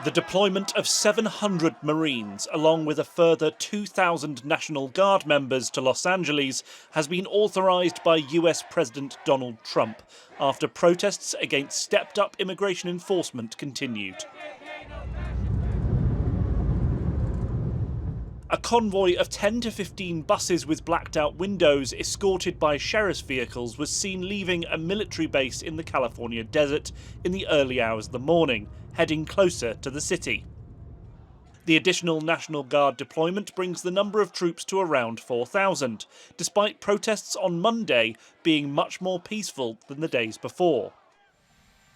The deployment of 700 Marines, along with a further 2,000 National Guard members to Los Angeles, has been authorized by US President Donald Trump after protests against stepped-up immigration enforcement continued. A convoy of 10 to 15 buses with blacked-out windows, escorted by sheriff's vehicles, was seen leaving a military base in the California desert in the early hours of the morning, heading closer to the city. The additional National Guard deployment brings the number of troops to around 4,000, despite protests on Monday being much more peaceful than the days before.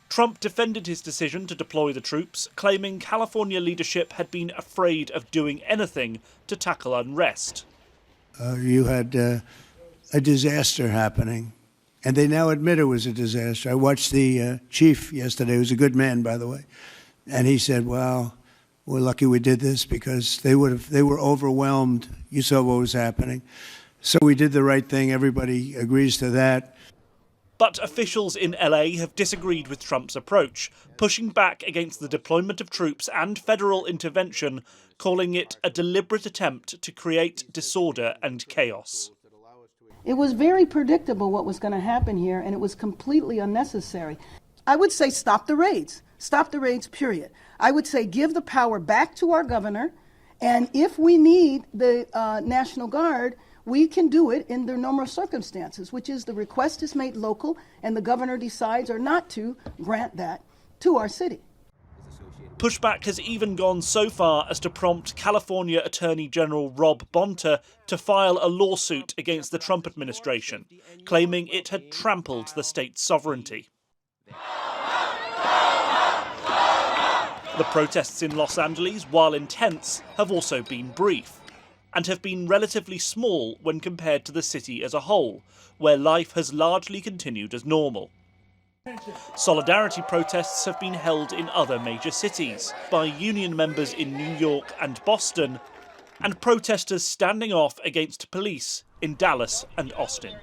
Trump defended his decision to deploy the troops, claiming California leadership had been afraid of doing anything to tackle unrest. You had a disaster happening, and they now admit it was a disaster. I watched the chief yesterday, who's a good man, by the way, and he said, well, we're lucky we did this because they were overwhelmed. You saw what was happening. So we did the right thing. Everybody agrees to that. But officials in LA have disagreed with Trump's approach, pushing back against the deployment of troops and federal intervention, calling it a deliberate attempt to create disorder and chaos. It was very predictable what was going to happen here, and it was completely unnecessary. I would say stop the raids. Stop the raids, period. I would say give the power back to our governor, and if we need the National Guard, we can do it in the normal circumstances, which is the request is made local and the governor decides or not to grant that to our city. Pushback has even gone so far as to prompt California Attorney General Rob Bonta to file a lawsuit against the Trump administration, claiming it had trampled the state's sovereignty. The protests in Los Angeles, while intense, have also been brief, and have been relatively small when compared to the city as a whole, where life has largely continued as normal. Solidarity protests have been held in other major cities, by union members in New York and Boston, and protesters standing off against police in Dallas and Austin.